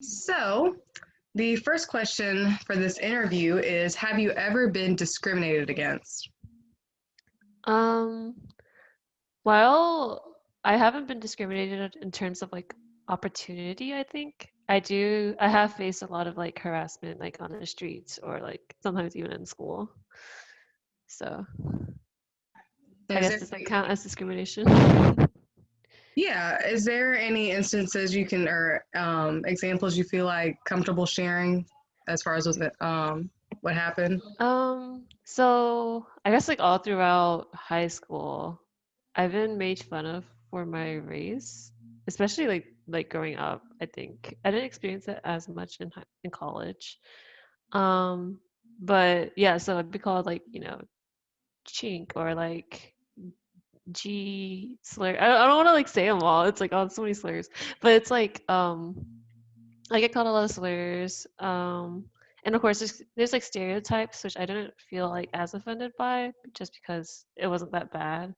So, the first question for this interview is: have you ever been discriminated against? Um, well, I haven't been discriminated in terms of like opportunity, I think. I have faced a lot of like harassment like on the streets or like sometimes even in school. So I Is guess there does that any, count as discrimination? yeah, is there any instances you can or examples you feel like comfortable sharing as far as what happened? So I guess like all throughout high school, I've been made fun of for my race, especially like growing up, I think. I didn't experience it as much in college. Um, but yeah, so it'd be called like, chink or like G slur. I don't want to like say them all. It's like oh, so many slurs. But it's like I get called a lot of slurs. And of course there's like stereotypes which I didn't feel like as offended by just because it wasn't that bad.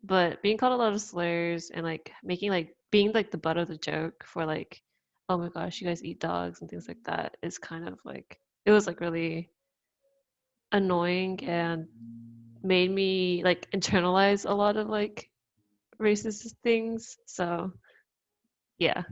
But being called a lot of slurs and like making like being like the butt of the joke for like, oh my gosh, you guys eat dogs and things like that is kind of like it was like really annoying and made me like internalize a lot of like racist things. So yeah.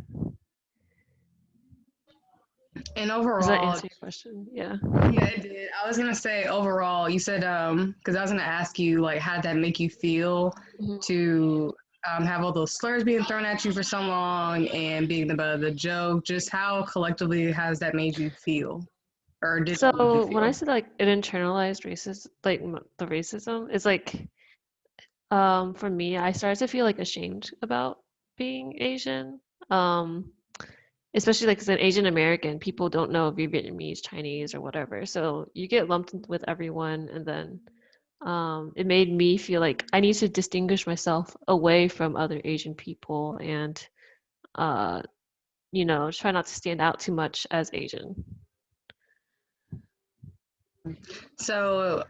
And Does that overall, answer your question? Yeah. yeah, it did. I was gonna say overall, you said because I was gonna ask you like how did that make you feel Mhm. to have all those slurs being thrown at you for so long and being the butt of the joke. Just how collectively has that made you feel, or did it make you So when I feel? said like it internalized racist, like the racism, it's like for me, I started to feel like ashamed about being Asian. Um, Especially like as an Asian American, people don't know if you're Vietnamese, Chinese, or whatever. So you get lumped in with everyone, and then it made me feel like I need to distinguish myself away from other Asian people and uh, try not to stand out too much as Asian. So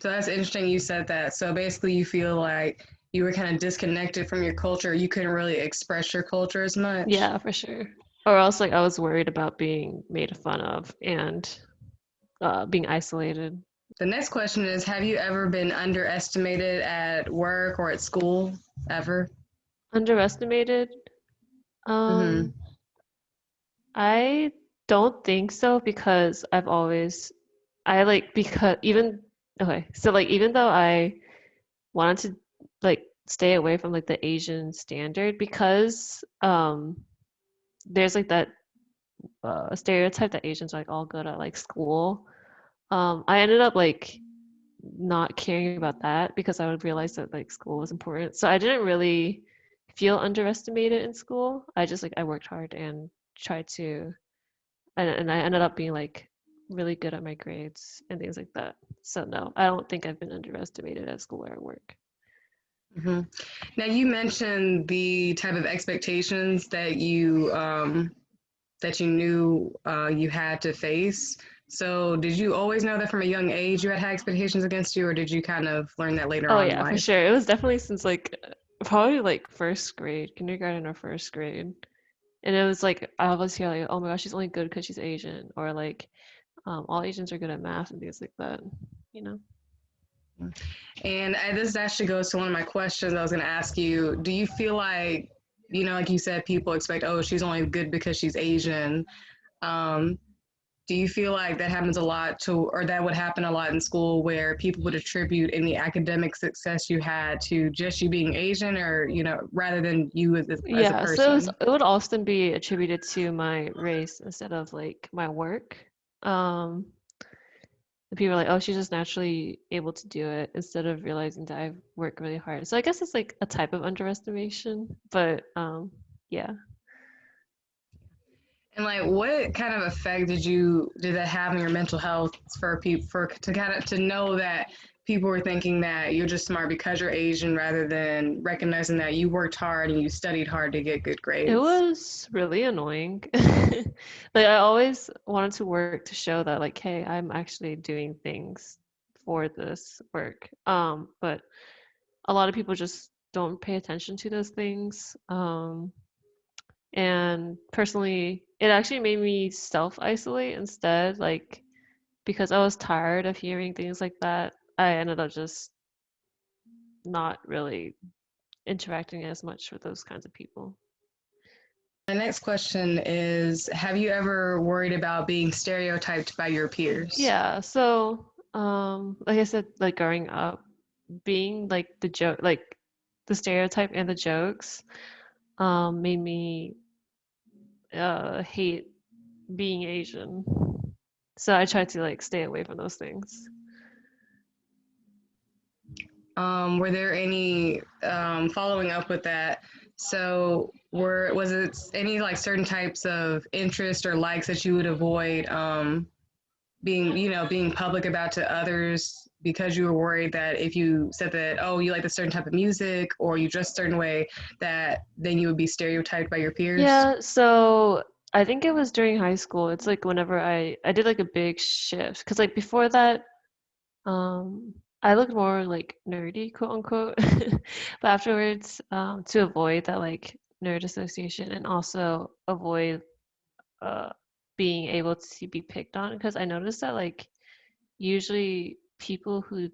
that's interesting. You said that. So basically, you feel like you were kind of disconnected from your culture. You couldn't really express your culture as much. Yeah, for sure. Or else like I was worried about being made fun of and being isolated. The next question is: have you ever been underestimated at work or at school ever? Underestimated? Mm-hmm. Um, I don't think so because I've always I like because even okay, so like even though I wanted to like stay away from like the Asian standard because there's like that stereotype that Asians are like all good at like school. I ended up like not caring about that because I would realize that like school was important. So I didn't really feel underestimated in school. I just like I worked hard and tried to and I ended up being like really good at my grades and things like that. So no, I don't think I've been underestimated at school or at work. Mm-hmm. Now you mentioned the type of expectations that you knew you had to face. So did you always know that from a young age you had high expectations against you, or did you kind of learn that later Oh on in yeah, for life? sure. It was definitely since like probably like first grade, kindergarten or first grade. And it was like I always hear like, oh my gosh, she's only good because she's Asian, or like all Asians are good at math and things like that. You know? And this actually goes to one of my questions I was going to ask you. Do you feel like, like you said, people expect, oh, she's only good because she's Asian. Um, do you feel like that happens a lot or that would happen a lot in school where people would attribute any academic success you had to just you being Asian or, rather than you as a Yeah. person? It would often be attributed to my race instead of like my work. Um, and people are like, oh, she's just naturally able to do it instead of realizing that I've worked really hard. So I guess it's like a type of underestimation, but yeah. And like, what kind of effect did that have on your mental health for people for to kind of to know that people were thinking that you're just smart because you're Asian rather than recognizing that you worked hard and you studied hard to get good It grades? was really annoying. Like I always wanted to work to show that like, hey, I'm actually doing things for this work. But a lot of people just don't pay attention to those things. And personally, it actually made me self-isolate instead, like because I was tired of hearing things like that. I ended up just not really interacting as much with those kinds of people. My next question is, have you ever worried about being stereotyped by your peers? Yeah, so like I said, like growing up, being like the joke, like the stereotype and the jokes, made me hate being Asian. So I tried to like stay away from those things. Were there any following up with that? So, was it any like certain types of interest or likes that you would avoid being, being public about to others because you were worried that if you said that, oh, you like a certain type of music or you dress a certain way, that then you would be stereotyped by your peers? Yeah, so I think it was during high school. It's like whenever I did like a big shift because like before that, I looked more like nerdy, quote unquote. But afterwards, to avoid that like nerd association and also avoid uh being able to be picked on because I noticed that like usually people who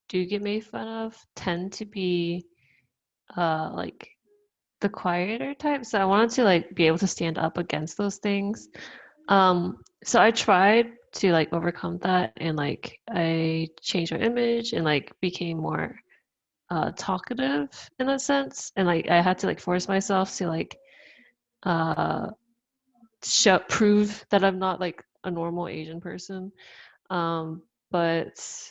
do get made fun of tend to be like the quieter type. So I wanted to like be able to stand up against those things. So I tried to like overcome that and like I changed my image and like became more talkative in that sense. And like I had to like force myself to like uh prove that I'm not like a normal Asian person. But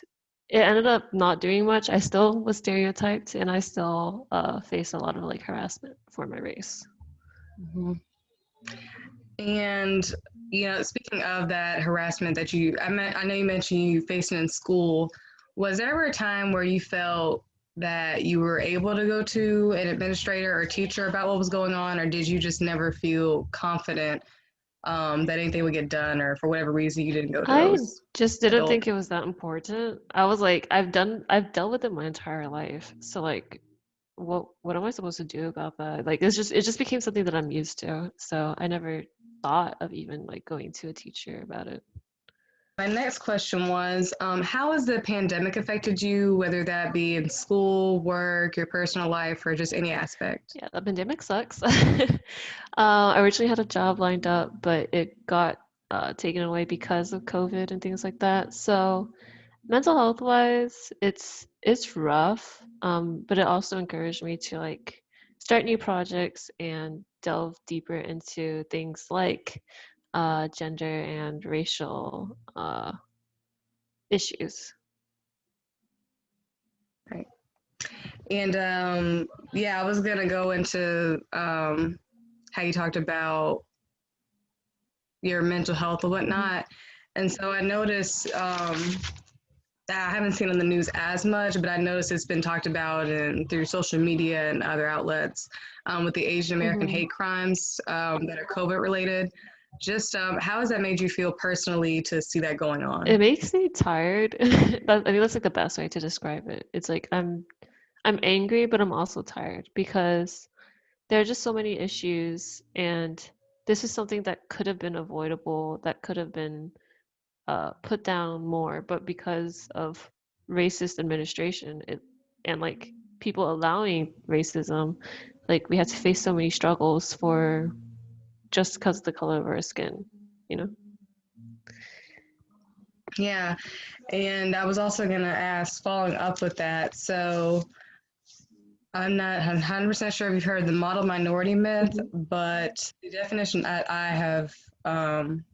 it ended up not doing much. I still was stereotyped and I still faced a lot of like harassment for my race. Mhm. And speaking of that harassment that I know you mentioned you faced it in school. Was there ever a time where you felt that you were able to go to an administrator or teacher about what was going on, or did you just never feel confident that anything would get done, or for whatever reason you didn't go to I those just didn't adult? think it was that important. I was like, I've dealt with it my entire life. So like what am I supposed to do about that? Like it just became something that I'm used to. So I never thought of even like going to a teacher about it. My next question was, how has the pandemic affected you, whether that be in school, work, your personal life, or just any aspect? Yeah, the pandemic sucks. I originally had a job lined up, but it got taken away because of COVID and things like that. So mental health wise, it's rough. But it also encouraged me to like start new projects and delve deeper into things like gender and racial issues. Right. And yeah, I was gonna go into how you talked about your mental health and Mhm. whatnot. And so I noticed that I haven't seen on the news as much, but I noticed it's been talked about and through social media and other outlets with the Asian American Mhm. hate crimes that are COVID related. Just how has that made you feel personally to see that going It on? makes me tired. I think that's like the best way to describe it. It's like I'm angry, but I'm also tired because there are just so many issues, and this is something that could have been avoidable, that could have been put down more, but because of racist administration and like people allowing racism, like we had to face so many struggles for just because of the color of our skin, you know? Yeah, and I was also going to ask, following up with that. So I'm not 100% sure if you've heard the model minority myth, Mhm. but the definition that I have,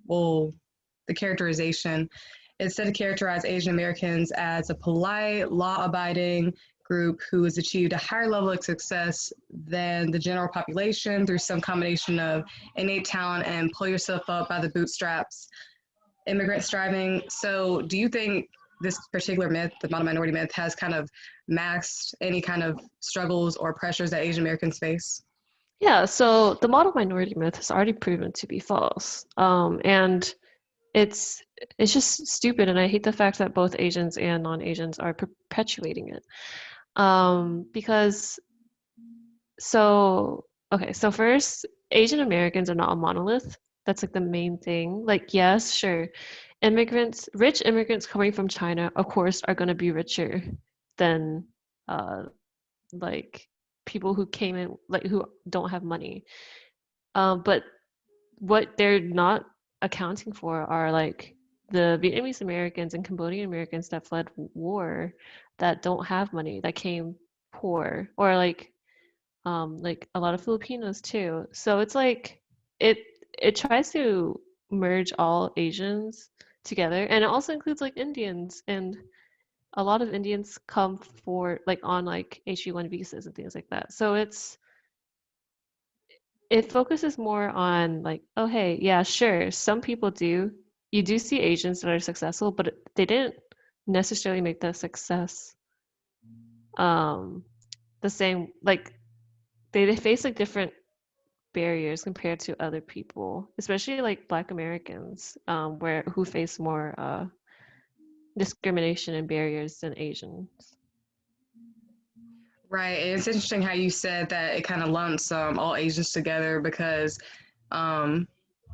well, the characterization, it's said to characterize Asian Americans as a polite, law abiding group who has achieved a higher level of success than the general population through some combination of innate talent and pull yourself up by the bootstraps immigrant striving. So, do you think this particular myth, the model minority myth, has kind of masked any kind of struggles or pressures that Asian Americans face? Yeah, so the model minority myth has already proven to be false. And it's it's just stupid, and I hate the fact that both Asians and non-Asians are perpetuating it. Because so okay, so first, Asian Americans are not a monolith. That's like the main thing. Like, yes, sure. Immigrants, rich immigrants coming from China, of course, are going to be richer than uh, like people who came in, like who don't have money. But what they're not accounting for are like the Vietnamese Americans and Cambodian Americans that fled war that don't have money, that came poor, or like a lot of Filipinos too. So it's like it it tries to merge all Asians together, and it also includes like Indians, and a lot of Indians come for like on like H-1 visas and things like that. So it focuses more on like, oh hey, yeah, sure, some people do. You do see Asians that are successful, but they didn't necessarily make that success um the same, like they face like different barriers compared to other people, especially like Black Americans, where who face more discrimination and barriers than Asians. Right. And it's interesting how you said that it kind of lumps all Asians together because, um,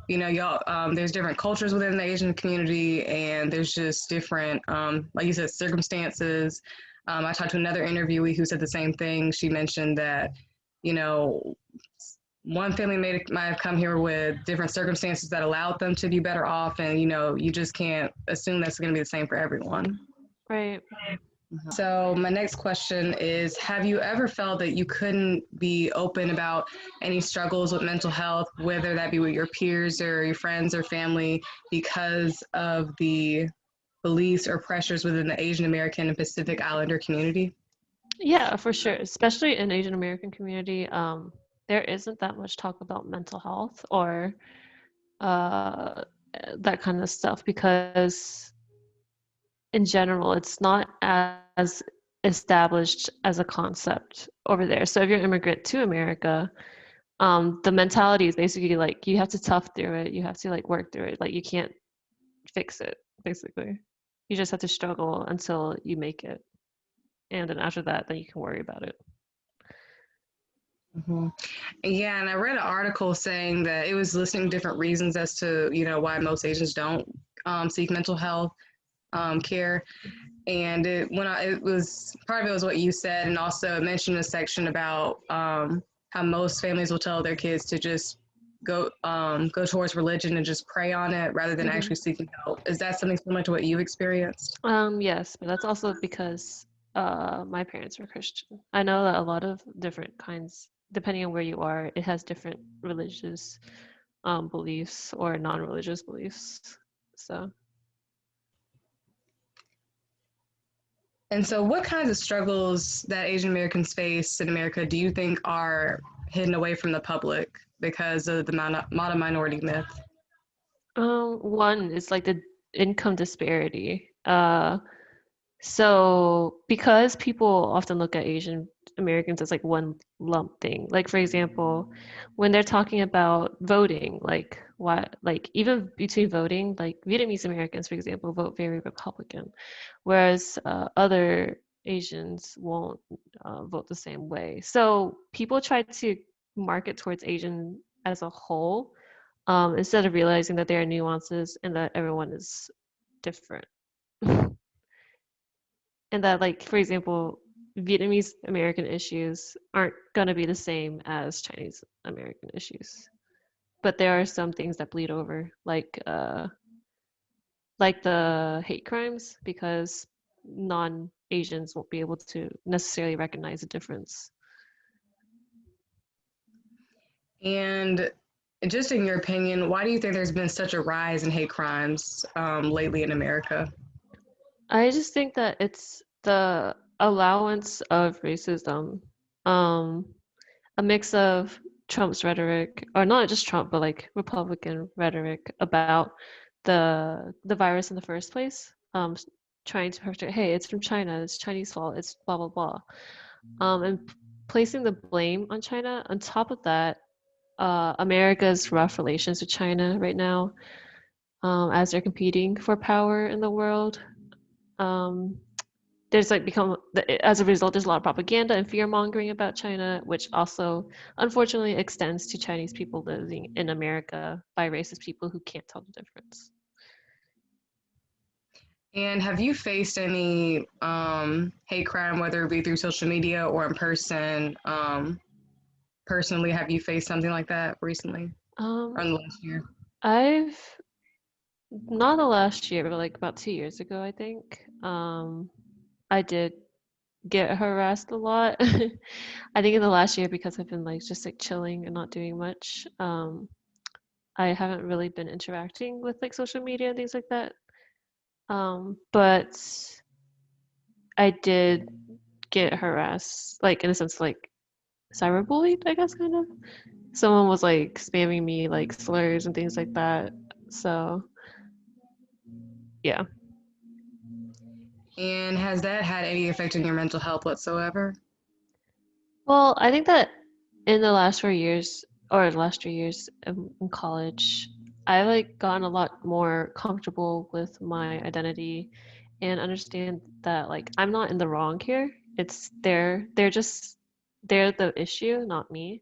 y'all, there's different cultures within the Asian community, and there's just different, like you said, circumstances. I talked to another interviewee who said the same thing. She mentioned that, you know, one family might have come here with different circumstances that allowed them to be better off, and you just can't assume that's going to be the same for everyone. Right. So my next question is, have you ever felt that you couldn't be open about any struggles with mental health, whether that be with your peers or your friends or family, because of the beliefs or pressures within the Asian American and Pacific Islander community? Yeah, for sure. Especially in Asian American community, there isn't that much talk about mental health or uh, that kind of stuff because in general, it's not as established as a concept over there. So if you're an immigrant to America, the mentality is basically like you have to tough through it. You have to like work through it. Like you can't fix it, basically. You just have to struggle until you make it. And then after that, then you can worry about it. Mm-hmm. Yeah, and I read an article saying that it was listing different reasons as to why most Asians don't seek mental health care. And it was part of it was what you said, and also it mentioned a section about how most families will tell their kids to just go towards religion and just pray on it rather than Hmm. actually seeking help. Is that something similar to what you've experienced? Yes, but that's also because my parents were Christian. I know that a lot of different kinds, depending on where you are, it has different religious beliefs or non-religious beliefs. So, And so, what kinds of struggles that Asian Americans face in America do you think are hidden away from the public because of the model minority myth? one is like the income disparity. So because people often look at Asian Americans as like one lump thing, like for example, when they're talking about voting, like why, like even between voting, like Vietnamese Americans, for example, vote very Republican, whereas other Asians won't vote the same way. So people try to market towards Asian as a whole, instead of realizing that there are nuances and that everyone is different. And that, like, for example, Vietnamese American issues aren't going to be the same as Chinese American issues. But there are some things that bleed over, like the hate crimes, because non-Asians won't be able to necessarily recognize the difference. And just in your opinion, why do you think there's been such a rise in hate crimes lately in America? I just think that it's the allowance of racism, um, a mix of Trump's rhetoric, or not just Trump, but like Republican rhetoric about the virus in the first place, trying to portray, hey, it's from China, it's Chinese fault, it's blah blah blah, and placing the blame on China. On top of that, America's rough relations with China right now, as they're competing for power in the world. Um, there's like become as a result there's a lot of propaganda and fear mongering about China, which also unfortunately extends to Chinese people living in America by racist people who can't tell the difference. And have you faced any hate crime, whether it be through social media or in person? Personally, have you faced something like that recently or in Um, the last year? I've not the last year, but like about 2 years ago, I think. I did get harassed a lot. I think in the last year because I've been like just like chilling and not doing much. I haven't really been interacting with like social media and things like that. But I did get harassed, like in a sense, like cyberbullied, I guess, kind of. Someone was like spamming me like slurs and things like that. So yeah. And has that had any effect on your mental health whatsoever? Well, I think that in the last 4 years or the last 3 years in college, I like gotten a lot more comfortable with my identity and understand that like I'm not in the wrong here. It's they're the issue, not me.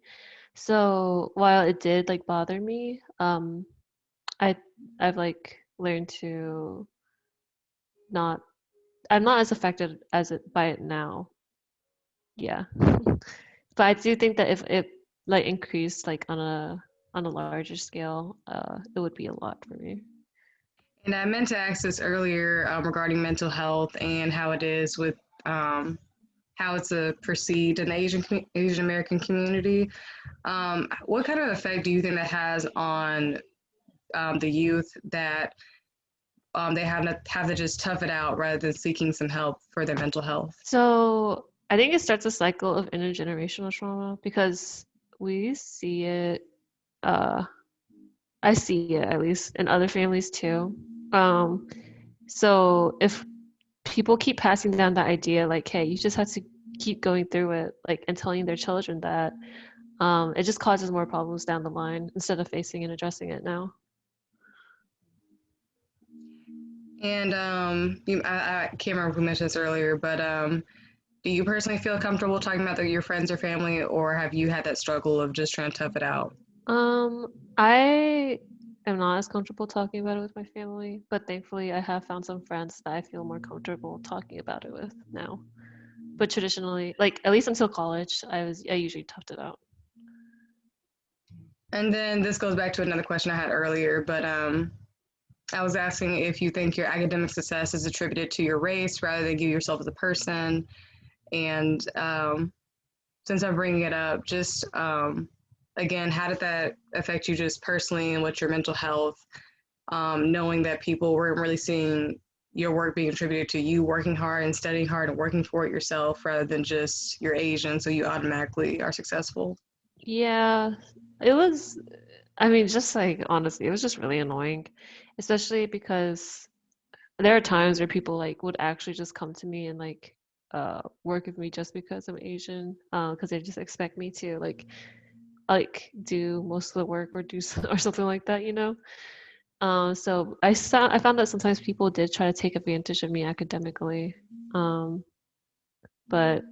So while it did like bother me, I I've like learned to not I'm not as affected as it by it now. Yeah. But I do think that if it like increased like on a larger scale, it would be a lot for me. And I meant to ask this earlier regarding mental health and how it is with um, how it's perceived in the Asian American community. What kind of effect do you think that has on the youth that they have to just tough it out rather than seeking some help for their mental health? So I think it starts a cycle of intergenerational trauma because we see it. Uh, I see it at least in other families too. Um, so if people keep passing down that idea, like, hey, you just have to keep going through it, like, and telling their children that, it just causes more problems down the line instead of facing and addressing it now. And I can't remember who mentioned this earlier, but do you personally feel comfortable talking about your friends or family, or have you had that struggle of just trying to tough it out? Um, I am not as comfortable talking about it with my family, but thankfully I have found some friends that I feel more comfortable talking about it with now. But traditionally, like at least until college, I usually toughed it out. And then this goes back to another question I had earlier, but I was asking if you think your academic success is attributed to your race rather than you yourself as a person. And since I'm bringing it up, just again, how did that affect you just personally and with your mental health, knowing that people weren't really seeing your work being attributed to you working hard and studying hard and working for it yourself rather than just you're Asian, so you automatically are successful? Yeah, it was, I mean, just like honestly, it was just really annoying, especially because there are times where people like would actually just come to me and like work with me just because I'm Asian, because they just expect me to like do most of the work or do or something like that, you know. So I found that sometimes people did try to take advantage of me academically, um, but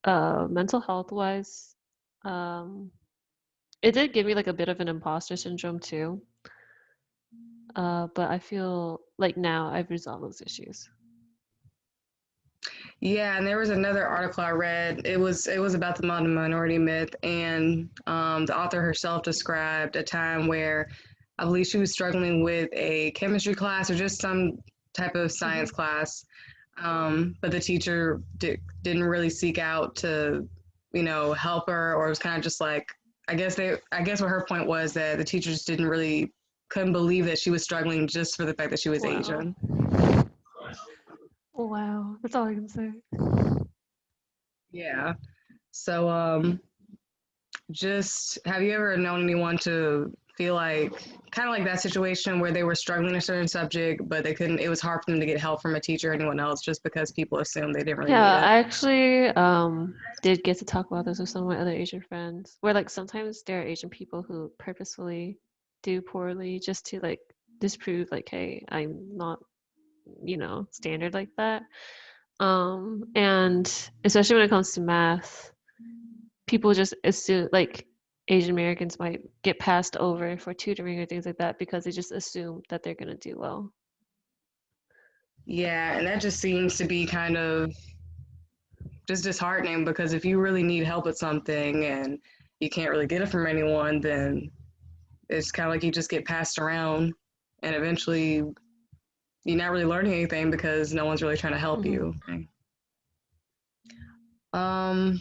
mental health wise, um, it did give me like a bit of an imposter syndrome too. But I feel like now I've resolved those issues. Yeah, and there was another article I read. It was about the minority myth, and the author herself described a time where I believe she was struggling with a chemistry class or just some type of science Hmm. class, but the teacher didn't really seek out to, help her, or it was kind of just like I guess what her point was that the teachers didn't really couldn't believe that she was struggling just for the fact that she was Wow. Asian. Wow. That's all I can say. Yeah. So just have you ever known anyone to feel like kind of like that situation where they were struggling in a certain subject but they couldn't, it was hard for them to get help from a teacher or anyone else just because people assumed they didn't really need Yeah, it? I actually did get to talk about this with some of my other Asian friends, where like sometimes there are Asian people who purposefully do poorly just to like disprove like, hey, I'm not, standard like that. And especially when it comes to math, people just assume like Asian Americans might get passed over for tutoring or things like that because they just assume that they're gonna do well. Yeah, and that just seems to be kind of just disheartening because if you really need help with something and you can't really get it from anyone, then it's kind of like you just get passed around and eventually you're not really learning anything because no one's really trying to help Hmm. you. Um,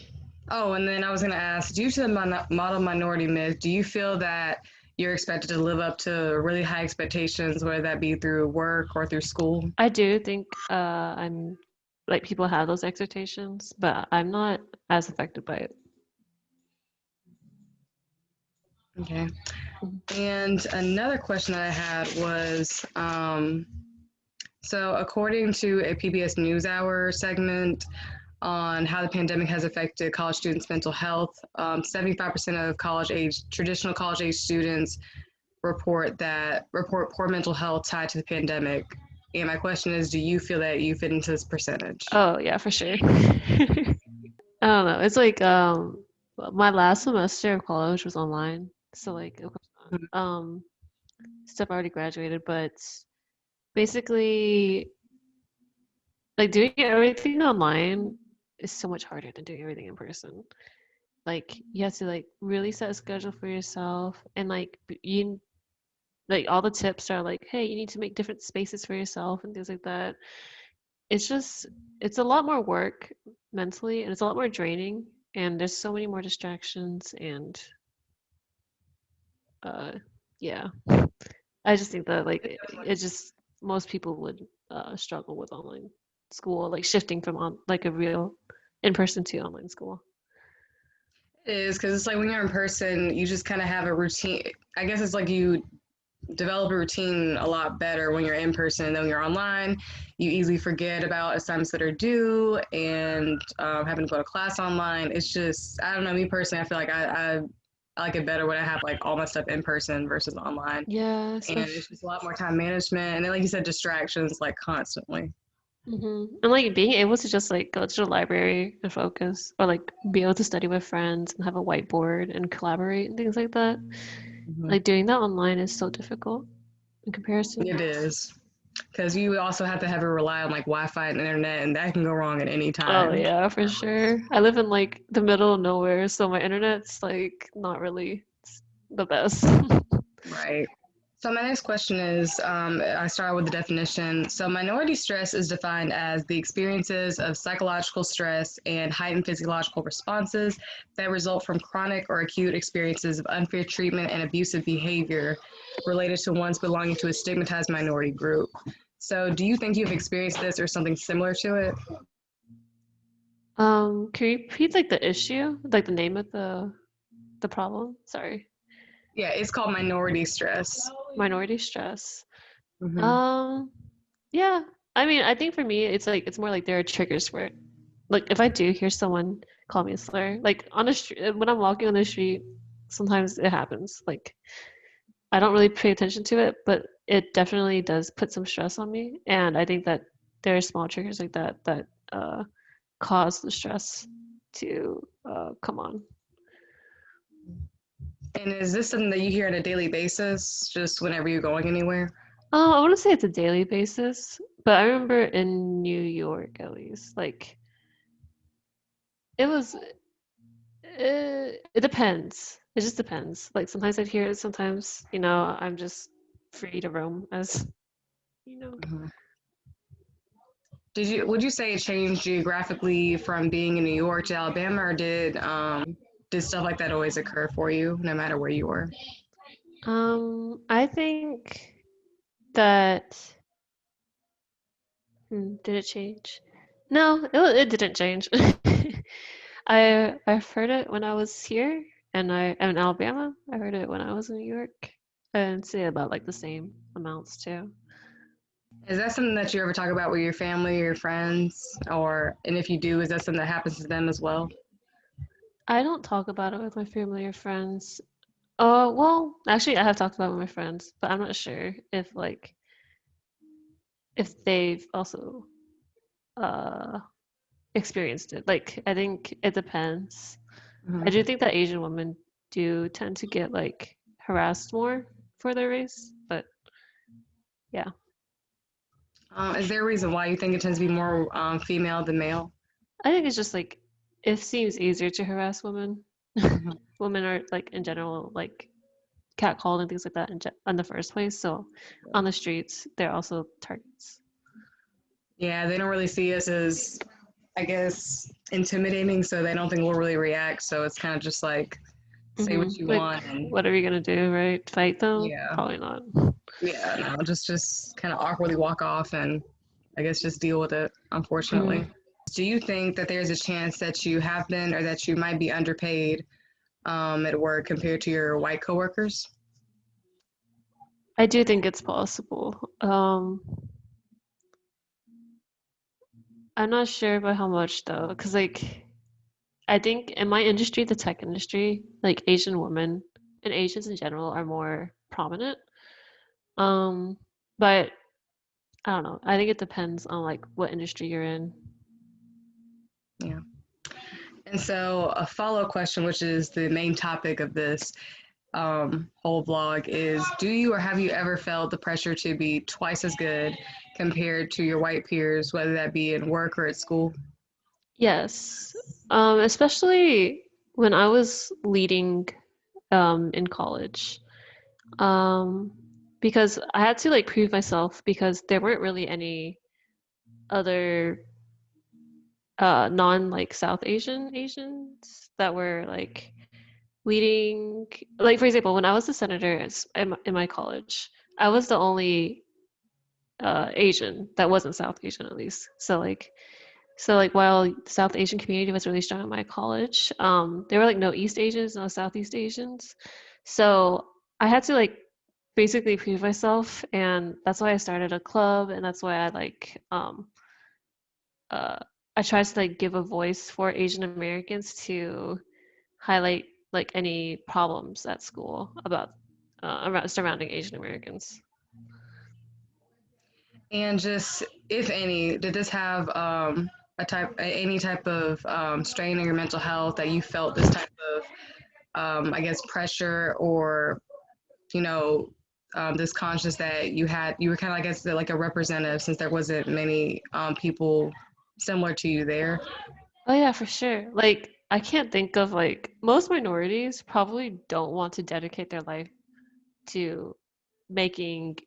oh, and then I was going to ask, due to the model minority myth, do you feel that you're expected to live up to really high expectations, whether that be through work or through school? I do think I'm like people have those expectations, but I'm not as affected by it. Okay. Mhm. And another question that I had was, so according to a PBS NewsHour segment on how the pandemic has affected college students' mental health, 75% of traditional college age students report poor mental health tied to the pandemic. And my question is, do you feel that you fit into this percentage? Oh yeah, for sure. I don't know. It's like my last semester of college was online. So like of course not. Stuff already graduated, but basically like doing everything online is so much harder than doing everything in person. Like you have to like really set a schedule for yourself and like you like all the tips are like, hey, you need to make different spaces for yourself and things like that. It's just it's a lot more work mentally and it's a lot more draining and there's so many more distractions and uh yeah. I just think that like it just most people would struggle with online school, like shifting from on like a real in person to online school. It is because it's like when you're in person, you just kind of have a routine. I guess it's like you develop a routine a lot better when you're in person than when you're online. You easily forget about assignments that are due and having to go to class online. It's just, I don't know, me personally, I feel like I like it better when I have like all my stuff in person versus online. Yeah, And it's especially just a lot more time management. And then, like you said, distractions like constantly. and like being able to just like go to the library and focus, or like be able to study with friends and have a whiteboard and collaborate and things like that. Mhm. Like doing that online is so difficult in comparison. It is. Because you also have to have to rely on like Wi-Fi and internet, and that can go wrong at any Oh time. yeah, for sure. I live in like the middle of nowhere, so my internet's like not really the best. Right. So my next question is, I start with the definition. So minority stress is defined as the experiences of psychological stress and heightened physiological responses that result from chronic or acute experiences of unfair treatment and abusive behavior related to one's belonging to a stigmatized minority group. So do you think you've experienced this or something similar to it? Can you repeat like the issue, like the name of the problem? Sorry. Yeah, it's called minority stress. Minority stress. Mm-hmm. Um, yeah. I mean, I think for me, it's like it's more like there are triggers for it. Like if I do hear someone call me a slur, like on the street when I'm walking on the street, sometimes it happens. Like I don't really pay attention to it, but it definitely does put some stress on me. And I think that there are small triggers like that that cause the stress to come on. And is this something that you hear on a daily basis, just whenever you're going anywhere? I want to say it's a daily basis, but I remember in New York at least, like it was. It depends. It just depends. Like sometimes I'd hear it, sometimes I'm just free to roam as you know. Mhm. Would you say it changed geographically from being in New York to Alabama, or did stuff like that always occur for you, no matter where you were? I think that did it change? No, it didn't change. I've heard it when I was here, and I am in Alabama. I heard it when I was in New York, and say about like the same amounts too. Is that something that you ever talk about with your family or your friends, or and if you do, is that something that happens to them as well? I don't talk about it with my family or friends. Well, actually, I have talked about it with my friends, but I'm not sure if they've also. uh experienced it. Like I think it depends. I Mhm. do think that Asian women do tend to get like harassed more for their race, but yeah. Is there a reason why you think it tends to be more female than male? I think it's just like it seems easier to harass women. Mhm. Women are like in general like catcalled and things like that in the first place. So on the streets, they're also targets. Yeah, they don't really see us as, I guess, intimidating, so they don't think we'll really react. So it's kind of just like say what you Like, want, and what are we gonna do, right? Fight them? yeah, Probably not. yeah, no, just kind of awkwardly walk off, and I guess just deal with it. Mhm. Unfortunately, do you think that there's a chance that you have been or that you might be underpaid at work compared to your white coworkers? I do think it's possible. I'm not sure about how much though, because like I think in my industry, the tech industry, like Asian women and Asians in general are more prominent. Um, but I don't know. I think it depends on like what industry you're in. Yeah. And so, a follow question, which is the main topic of this whole vlog, is do you or have you ever felt the pressure to be twice as good compared to your white peers, whether that be in work or at school? Yes. Especially when I was leading in college. Um, because I had to like prove myself because there weren't really any other non like South Asian Asians that were like leading, like for example when I was a senator in my college, I was the only Asian that wasn't South Asian at least. So like while the South Asian community was really strong at my college, there were like no East Asians, no Southeast Asians. So I had to like basically prove myself, and that's why I started a club, and that's why uh I tried to like give a voice for Asian Americans to highlight like any problems at school about around surrounding Asian Americans. And just, if any, did this have any type of strain on your mental health that you felt this type of, I guess, pressure or, you know, this conscious that you were kind of, I guess, like a representative since there wasn't many people similar to you there? Oh yeah, for sure. Like I can't think of like most minorities probably don't want to dedicate their life to making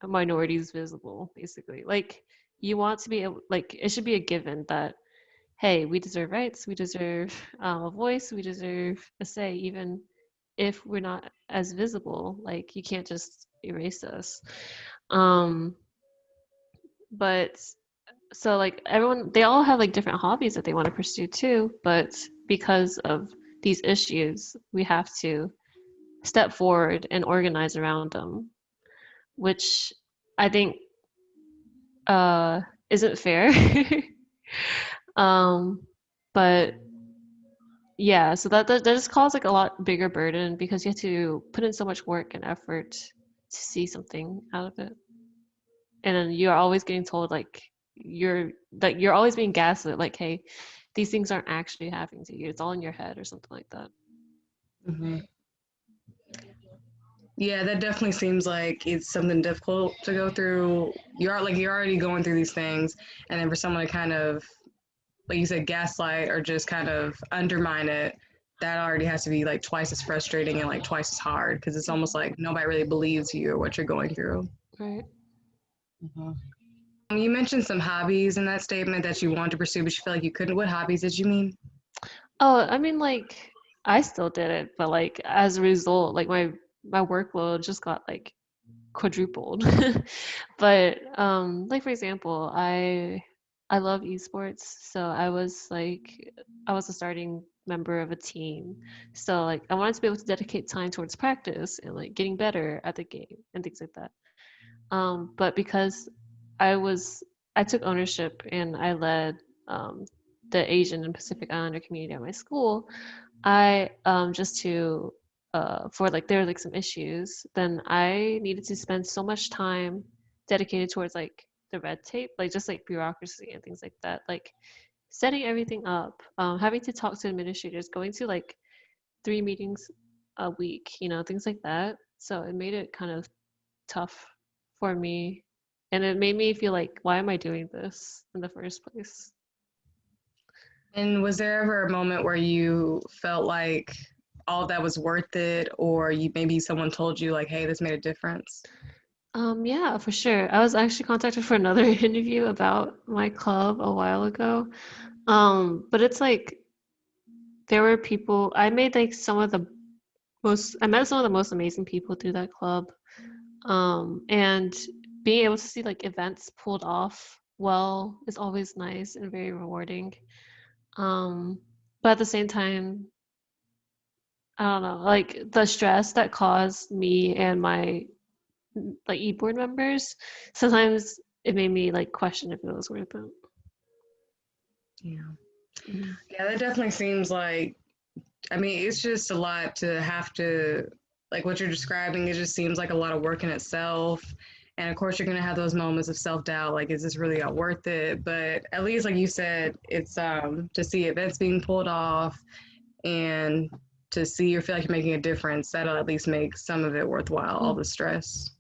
minorities visible, basically. Like you want to be able, like it should be a given that hey, we deserve rights, we deserve a voice, we deserve a say, even if we're not as visible. Like you can't just erase us. Um, but so like everyone, they all have like different hobbies that they want to pursue too, but because of these issues, we have to step forward and organize around them, which I think isn't fair. um, but yeah, so that just causes like a lot bigger burden because you have to put in so much work and effort to see something out of it. And then you're always getting told you're always being gaslit like, hey, these things aren't actually happening to you. It's all in your head or something like that. Hmm. Yeah, that definitely seems like it's something difficult to go through. You're already going through these things, and then for someone to kind of, like you said, gaslight or just kind of undermine it, that already has to be like twice as frustrating and like twice as hard because it's almost like nobody really believes you or what you're going through. Right. Mhm. You mentioned some hobbies in that statement that you want to pursue, but you feel like you couldn't. What hobbies did you mean? Oh, I mean, like, I still did it, but like as a result, like my workload just got like quadrupled. But like for example, I love esports, so I was a starting member of a team. So like I wanted to be able to dedicate time towards practice and like getting better at the game and things like that. But because I was I took ownership and I led um, the Asian and Pacific Islander community at my school, I just to for like there were like some issues, then I needed to spend so much time dedicated towards like the red tape, like just like bureaucracy and things like that, like setting everything up, having to talk to administrators, going to like 3 meetings a week, things like that. So it made it kind of tough for me. And it made me feel like, why am I doing this in the first place? And was there ever a moment where you felt like all of that was worth it, or you maybe someone told you like, hey, this made a difference? Yeah, for sure. I was actually contacted for another interview about my club a while ago. But it's like there were people I made like I met some of the most amazing people through that club. And being able to see like events pulled off well is always nice and very rewarding. Um, but at the same time, I don't know, like the stress that caused me and my like e-board members, sometimes it made me like question if it was worth it. Yeah. Mhm. Yeah, that definitely seems like, I mean, it's just a lot to have to, like what you're describing, it just seems like a lot of work in itself. And of course, you're going to have those moments of self doubt, like, is this really all worth it? But at least, like you said, it's to see events being pulled off and to see or feel like you're making a difference, that'll at least make some of it worthwhile, all Mm. the stress.